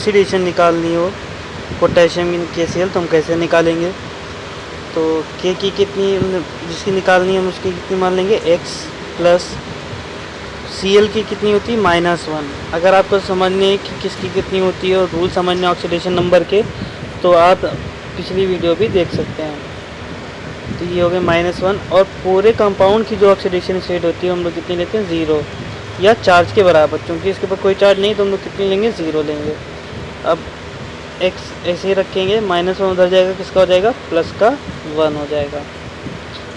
Oxidation निकालनी हो potassium इन KCl तो हम कैसे निकालेंगे। तो K की कितनी जिसकी निकालनी है हम उसकी कितनी मान लेंगे x प्लस Cl की कितनी होती है -1। अगर आपको समझने है कि किसकी कितनी होती है और रूल समझने ऑक्सीडेशन नंबर के तो आप पिछली वीडियो भी देख सकते हैं। तो ये हो गए -1 और पूरे कंपाउंड की जो ऑक्सीडेशन स्टेट होती है हम लोग कितनी लेते हैं 0 या चार्ज के बराबर, क्योंकि इसके ऊपर कोई चार्ज नहीं तो हम लोग कितनी लेंगे 0 लेंगे। अब x ऐसे ही रखेंगे, -1 उधर जाएगा किसका हो जाएगा प्लस का 1 हो जाएगा।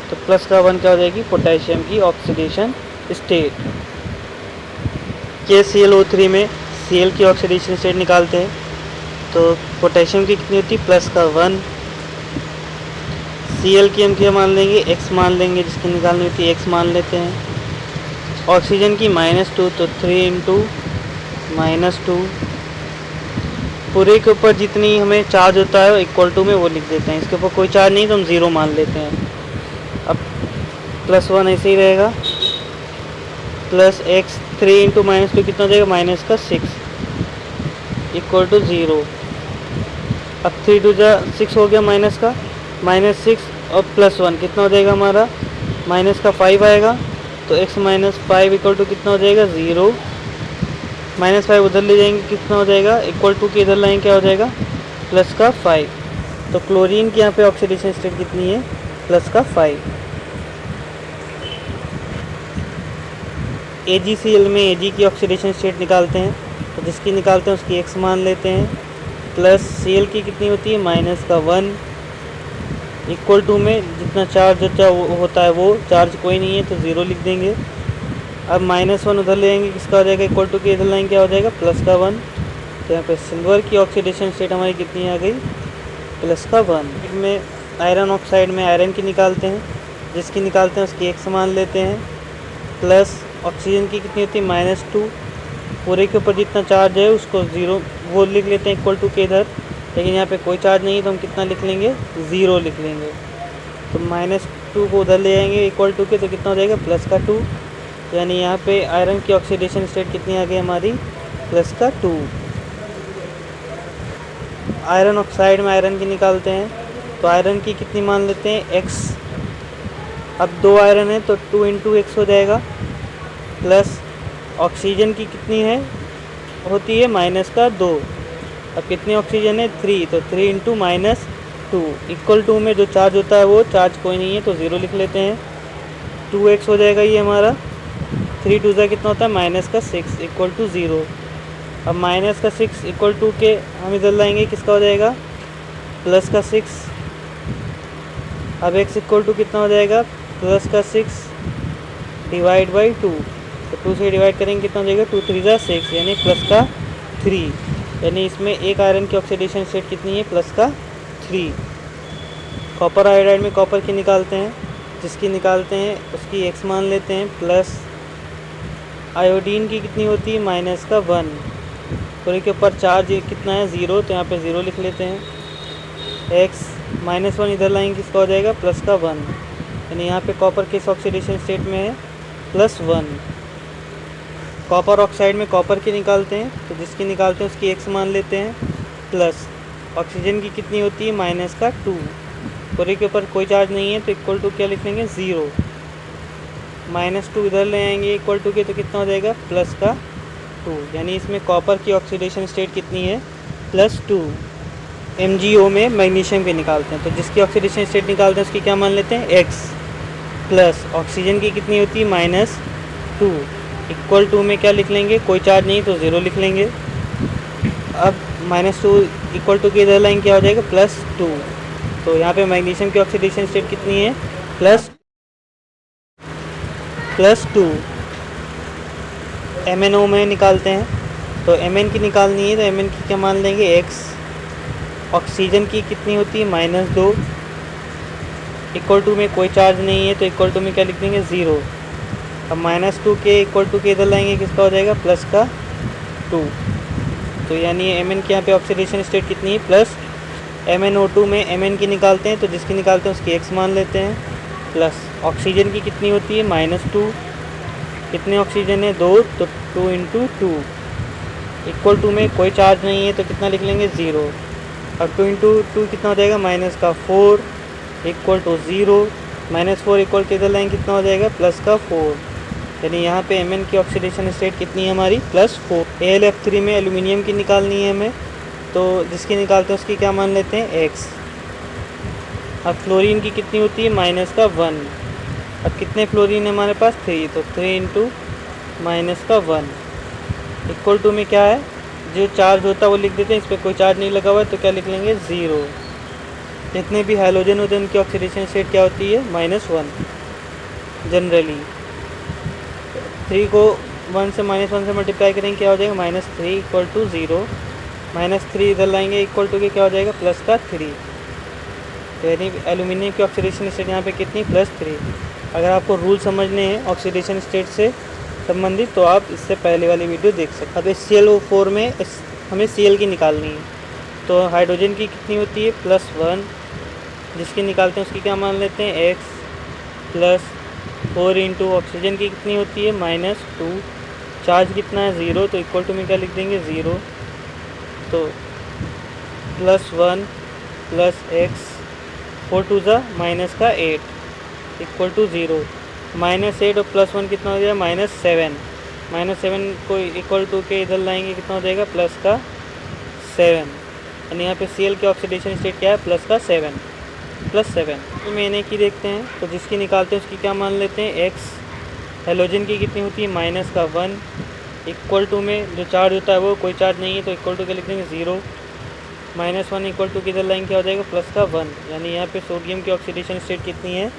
तो प्लस का 1 क्या हो जाएगी पोटेशियम की ऑक्सीडेशन स्टेट। KClO3 में Cl की ऑक्सीडेशन स्टेट निकालते हैं तो पोटेशियम की कितनी होती है प्लस का 1। Cl की हम क्या मान लेंगे x मान लेंगे, जिसकी निकालनी होती है x मान लेते हैं। ऑक्सीजन की -2 तो 3 × -2 पूरे के ऊपर जितनी हमें चार्ज होता है इक्वल टू में वो लिख देते हैं। इसके ऊपर कोई चार्ज नहीं तो हम 0 मान लेते हैं। अब +1 ऐसे ही रहेगा प्लस x 3 × -2 कितना हो जाएगा -6 इक्वल टू 0। अब 3 2 6 हो गया -6 और +1 कितना हो जाएगा हमारा -5 आएगा। तो x -5 इक्वल टू कितना हो जाएगा 0। -5 उधर ले जाएंगे कितना हो जाएगा इक्वल टू के इधर लाएंगे क्या हो जाएगा +5। तो क्लोरीन की यहाँ पे ऑक्सीडेशन स्टेट कितनी है +5। AgCl में Ag की ऑक्सीडेशन स्टेट निकालते हैं तो जिसकी निकालते हैं उसकी x मान लेते हैं प्लस Cl की कितनी होती है -1 इक्वल टू में जितना चार्ज होता है वो चार्ज कोई नहीं है तो 0 लिख देंगे। अब -1 उधर ले आएंगे किसका हो जाएगा इक्वल टू के इधर लाएंगे क्या हो जाएगा +1। तो यहाँ पे सिल्वर की ऑक्सीडेशन स्टेट हमारी कितनी आ गई +1। में आयरन ऑक्साइड में आयरन की निकालते हैं, जिसकी निकालते हैं उसकी x मान लेते हैं प्लस ऑक्सीजन की कितनी होती है -2 पूरे के ऊपर जितना चार्ज है उसको 0 वो लिख लेते हैं इक्वल टू के इधर, लेकिन यहाँ पे कोई चार्ज नहीं तो हम कितना लिख लेंगे 0 लिख लेंगे। तो -2 को उधर ले आएंगे इक्वल टू के तो कितना हो जाएगा +2। यानी यहाँ पे आयरन की ऑक्सीडेशन स्टेट कितनी आ गई हमारी +2। आयरन ऑक्साइड में आयरन की निकालते हैं तो आयरन की कितनी मान लेते हैं x। अब 2 आयरन है तो 2 × x हो जाएगा प्लस ऑक्सीजन की कितनी है होती है -2। अब कितनी ऑक्सीजन है 3 तो 3 × -2 इक्वल टू में जो चार्ज होता है वो चार्ज कोई नहीं है तो 0 लिख लेते हैं। 2x हो जाएगा ये हमारा 3 2 कितना होता है -6 इक्वल टू 0। अब -6 इक्वल टू के हम इधर लाएंगे किसका हो जाएगा +6। अब x इक्वल टू कितना हो जाएगा +6 डिवाइड बाई 2 तो 2 से डिवाइड करेंगे कितना हो जाएगा 2 3 6 यानी +3। यानी इसमें एक आयरन की ऑक्सीडेशन स्टेट कितनी है +3। कॉपर आयोडाइड में कॉपर की निकालते हैं, जिसकी निकालते हैं उसकी x मान लेते हैं प्लस आयोडीन की कितनी होती है -1 पूरे के ऊपर चार्ज कितना है 0 तो यहाँ पे 0 लिख लेते हैं। x -1 इधर लाएंगे किसका हो जाएगा +1 यानी यहाँ पे कॉपर किस ऑक्सीडेशन स्टेट में है +1। कॉपर ऑक्साइड में कॉपर की निकालते हैं तो जिसकी निकालते हैं उसकी x मान लेते हैं प्लस ऑक्सीजन की कितनी होती है -2 पूरे के ऊपर कोई चार्ज नहीं है तो इक्वल टू क्या लिख लेंगे 0। -2 इधर ले आएंगे इक्वल टू के तो कितना हो जाएगा +2 यानी इसमें कॉपर की ऑक्सीडेशन स्टेट कितनी है +2। MgO में मैग्नीशियम के निकालते हैं तो जिसकी ऑक्सीडेशन स्टेट निकालते हैं उसकी क्या मान लेते हैं x प्लस ऑक्सीजन की कितनी होती है -2 इक्वल टू में क्या लिख लेंगे कोई चार्ज नहीं तो 0 लिख लेंगे। अब -2 इक्वल टू के इधर लाइन क्या हो जाएगा +2। तो यहाँ पे मैग्नीशियम की ऑक्सीडेशन स्टेट कितनी है +2। MnO में निकालते हैं तो Mn की निकालनी है तो Mn की क्या मान लेंगे x। ऑक्सीजन की कितनी होती है -2 इक्वल टू में कोई चार्ज नहीं है तो इक्वल टू में क्या लिख देंगे 0। अब -2 के इक्वल टू के इधर लाएंगे किसका हो जाएगा +2। तो यानी Mn की यहाँ पे ऑक्सीडेशन स्टेट कितनी है MnO2 में Mn की निकालते हैं तो जिसकी निकालते हैं उसकी x मान लेते हैं प्लस ऑक्सीजन की कितनी होती है -2 कितने ऑक्सीजन है 2 तो 2 × 2 इक्वल टू में कोई चार्ज नहीं है तो कितना लिख लेंगे 0। अब 2 इंटू 2 कितना हो जाएगा माइनस का 4 इक्वल टू 0। -4 इक्वल के इधर लाइन कितना हो जाएगा प्लस का 4। यानी यहाँ पे Mn की ऑक्सीडेशन स्टेट कितनी है हमारी +4। AlF3 में एल्यूमिनियम की निकालनी है हमें, तो जिसकी निकालते हैं उसकी क्या मान लेते हैं x। अब फ्लोरीन की कितनी होती है -1। अब कितने फ्लोरीन है हमारे पास 3, तो 3 इंटू -1 इक्वल टू में क्या है, जो चार्ज होता है वो लिख देते हैं, इस पर कोई चार्ज नहीं लगा हुआ है तो क्या लिख लेंगे 0। जितने भी हाइड्रोजन होते हैं उनकी ऑक्सीडेशन स्टेट क्या होती है -1 जनरली। 3 को 1 से -1 से मल्टीप्लाई करेंगे क्या हो जाएगा -3 इक्वल टू 0। -3 इधर लाएंगे इक्वल टू के क्या हो जाएगा प्लस का 3। तो यानी एल्यूमिनियम की ऑक्सीडेशन स्टेट यहाँ पे कितनी +3। अगर आपको रूल समझने हैं ऑक्सीडेशन स्टेट से संबंधित तो आप इससे पहले वाली वीडियो देख सकते। अब ClO4 में हमें Cl की निकालनी है, तो हाइड्रोजन की कितनी होती है +1, जिसकी निकालते हैं उसकी क्या मान लेते हैं x प्लस 4 इंटू ऑक्सीजन की कितनी होती है -2। चार्ज कितना है 0, तो इक्वल टू में क्या लिख देंगे 0। तो +1 प्लस x 4 टू ज़ा -8 इक्वल टू 0। -8 और +1 कितना हो जाएगा -7। -7 को इक्वल टू के इधर लाएंगे कितना हो जाएगा प्लस का 7। यानी यहाँ पे Cl की ऑक्सीडेशन स्टेट क्या है +7। तो मैंने की देखते हैं, तो जिसकी निकालते हैं उसकी क्या मान लेते हैं x। हेलोजन की कितनी होती है -1 इक्वल टू में जो चार्ज होता है वो कोई चार्ज नहीं है तो इक्वल टू के लिख देंगे 0। -1 इक्वल टू की इधर लाइन क्या हो जाएगा +1। यानी यहाँ पे सोडियम की ऑक्सीडेशन स्टेट कितनी है